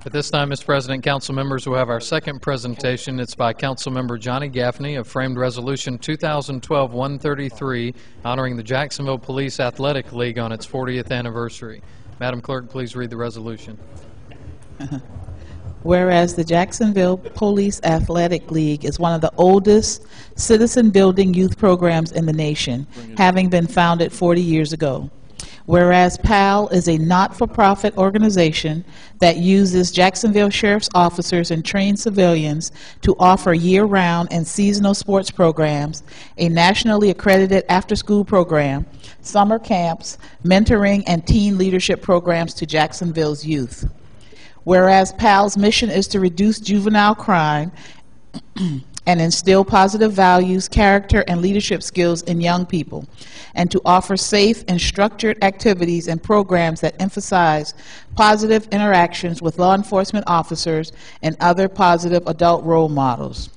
At this time, Mr. President, council members, we'll have our second presentation. It's by Councilmember Johnny Gaffney of Framed Resolution 2012-133, honoring the Jacksonville Police Athletic League on its 40th anniversary. Madam Clerk, please read the resolution. Whereas the Jacksonville Police Athletic League is one of the oldest citizen-building youth programs in the nation, having been founded 40 years ago. Whereas PAL is a not-for-profit organization that uses Jacksonville Sheriff's officers and trained civilians to offer year-round and seasonal sports programs, a nationally accredited after-school program, summer camps, mentoring, and teen leadership programs to Jacksonville's youth. Whereas PAL's mission is to reduce juvenile crime and instill positive values, character, and leadership skills in young people, and to offer safe and structured activities and programs that emphasize positive interactions with law enforcement officers and other positive adult role models.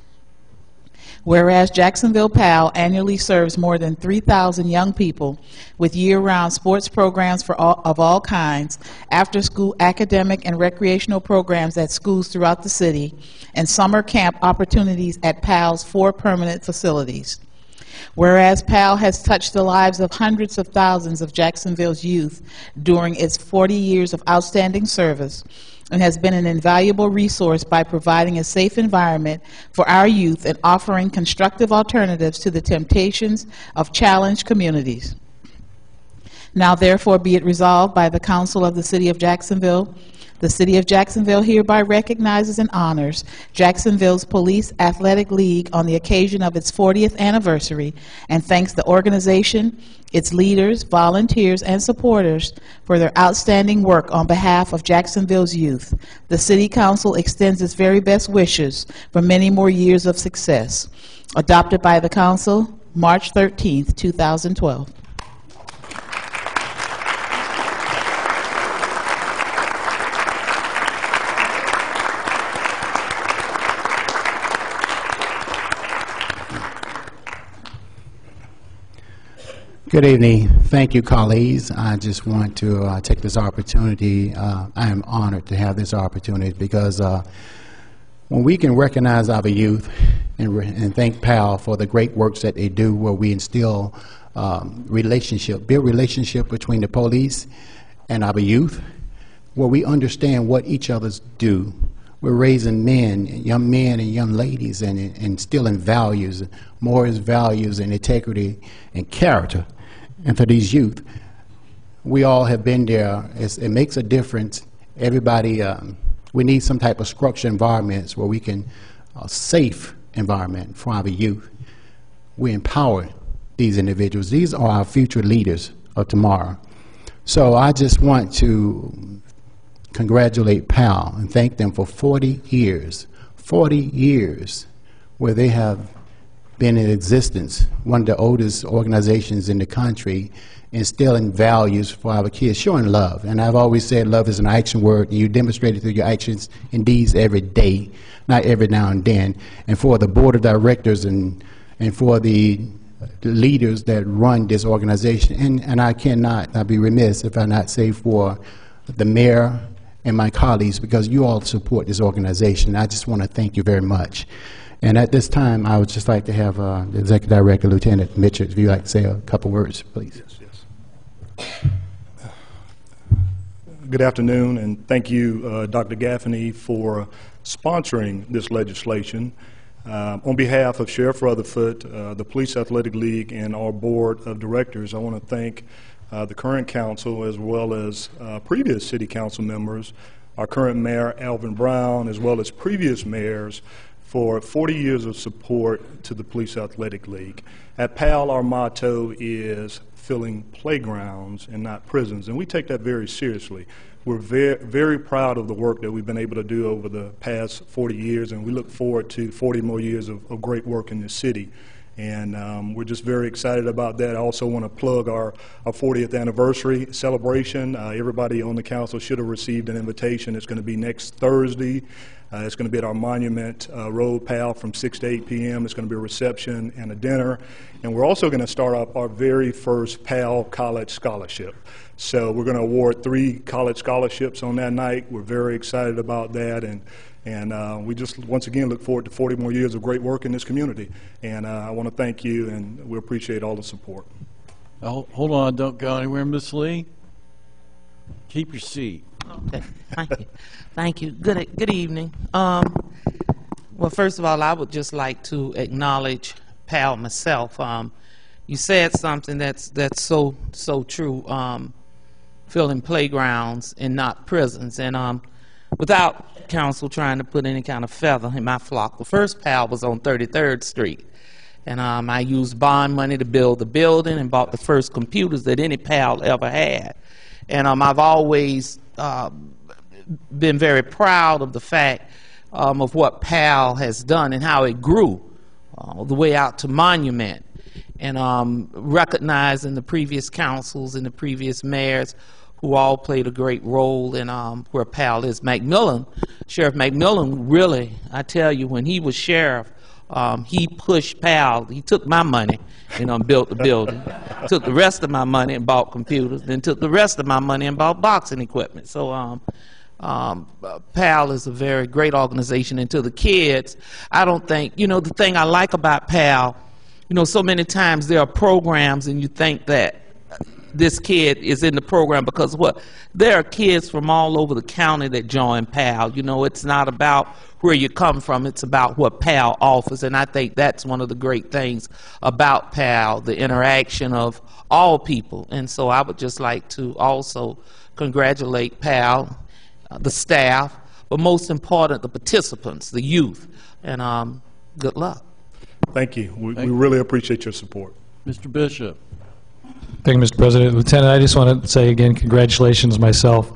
Whereas Jacksonville PAL annually serves more than 3,000 young people with year-round sports programs of all kinds, after-school academic and recreational programs at schools throughout the city, and summer camp opportunities at PAL's 4 permanent facilities. Whereas PAL has touched the lives of hundreds of thousands of Jacksonville's youth during its 40 years of outstanding service, and has been an invaluable resource by providing a safe environment for our youth and offering constructive alternatives to the temptations of challenged communities. Now therefore be it resolved by the Council of the City of Jacksonville, the City of Jacksonville hereby recognizes and honors Jacksonville's Police Athletic League on the occasion of its 40th anniversary, and thanks the organization, its leaders, volunteers, and supporters for their outstanding work on behalf of Jacksonville's youth. The City Council extends its very best wishes for many more years of success. Adopted by the Council, March 13th, 2012. Good evening. Thank you, colleagues. I just want to take this opportunity. I am honored to have this opportunity because when we can recognize our youth and thank PAL for the great works that they do, where we instill build relationship between the police and our youth, where we understand what each other's do. We're raising young men and young ladies, and instilling values, morals, values, and integrity and character. And for these youth, we all have been there. It makes a difference. Everybody, we need some type of structured environments where we can, safe environment for our youth. We empower these individuals. These are our future leaders of tomorrow. So I just want to congratulate PAL and thank them for 40 years where they have been in existence, one of the oldest organizations in the country, instilling values for our kids, showing love. And I've always said love is an action word, and you demonstrate it through your actions and deeds every day, not every now and then. And for the board of directors and for the leaders that run this organization, and I'd be remiss if I not say for the mayor and my colleagues, because you all support this organization. I just want to thank you very much. And at this time, I would just like to have the Executive Director, Lieutenant Mitchell, if you'd like to say a couple words, please. Yes. Good afternoon, and thank you, Dr. Gaffney, for sponsoring this legislation. On behalf of Sheriff Rutherford, the Police Athletic League, and our Board of Directors, I want to thank the current council as well as previous city council members, our current mayor, Alvin Brown, as well as previous mayors, for 40 years of support to the Police Athletic League. At PAL, our motto is filling playgrounds and not prisons, and we take that very seriously. We're very proud of the work that we've been able to do over the past 40 years, and we look forward to 40 more years of great work in this city. And we're just very excited about that. I also want to plug our 40th anniversary celebration. Everybody on the council should have received an invitation. It's going to be next Thursday, It's going to be at our Monument Road PAL from 6 to 8 p.m. It's going to be a reception and a dinner. And we're also going to start up our very first PAL College Scholarship. So we're going to award 3 college scholarships on that night. We're very excited about that, and we just once again look forward to 40 more years of great work in this community. And I want to thank you, and we appreciate all the support. Hold on, don't go anywhere, Miss Lee. Keep your seat. Okay, thank you. Thank you. Good evening. Well, first of all, I would just like to acknowledge Pal myself. You said something that's so true. Filling playgrounds and not prisons, and without council trying to put any kind of feather in my flock, the first PAL was on 33rd Street, and I used bond money to build the building and bought the first computers that any PAL ever had. And I've always been very proud of the fact of what PAL has done and how it grew all the way out to Monument, and recognizing the previous councils and the previous mayors who all played a great role in where PAL is. Sheriff McMillan, really, I tell you, when he was sheriff, he pushed PAL. He took my money and built the building, took the rest of my money and bought computers, then took the rest of my money and bought boxing equipment. So PAL is a very great organization. And to the kids, I don't think, the thing I like about PAL, so many times there are programs and you think that this kid is in the program because there are kids from all over the county that join PAL. It's not about where you come from, it's about what PAL offers, and I think that's one of the great things about PAL, the interaction of all people. And so I would just like to also congratulate PAL, the staff, but most important, the participants, the youth, and good luck. Thank you. We really appreciate your support. Mr. Bishop. Thank you, Mr. President. Lieutenant, I just want to say again, congratulations myself.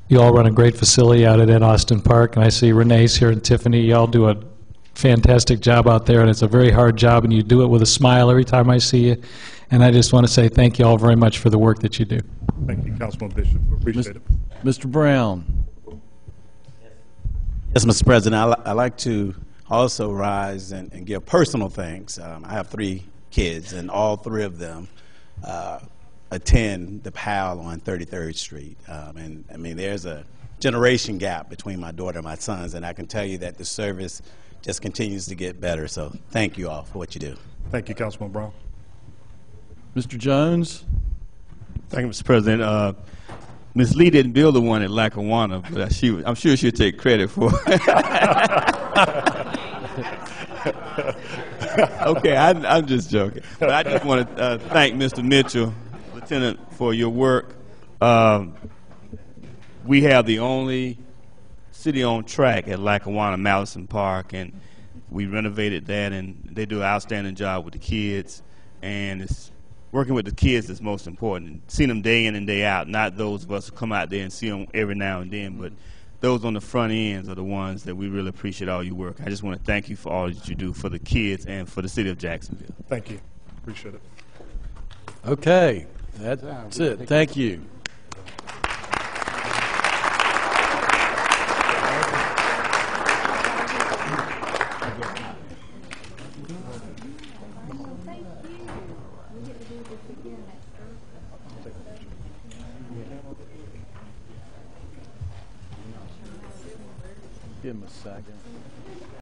You all run a great facility out at Ed Austin Park, and I see Renee's here and Tiffany. You all do a fantastic job out there, and it's a very hard job, and you do it with a smile every time I see you. And I just want to say thank you all very much for the work that you do. Thank you, Councilman Bishop. Appreciate it. Mr. Brown. Yes, Mr. President, I like to also rise and give personal thanks. I have 3 kids, and all 3 of them attend the PAL on 33rd Street. And I mean, there's a generation gap between my daughter and my sons, and I can tell you that the service just continues to get better. So thank you all for what you do. Thank you, Councilman Brown. Mr. Jones. Thank you, Mr. President. Ms. Lee didn't build the one at Lackawanna, but I'm sure she'll take credit for it. Okay, I'm just joking. But I just want to thank Mr. Mitchell, Lieutenant, for your work. We have the only city-owned track at Lackawanna Madison Park, and we renovated that, and they do an outstanding job with the kids. And it's working with the kids that's most important. Seeing them day in and day out, not those of us who come out there and see them every now and then, but those on the front ends are the ones that we really appreciate all your work. I just want to thank you for all that you do for the kids and for the city of Jacksonville. Thank you. Appreciate it. Okay, that's it. Thank you. Give him a second.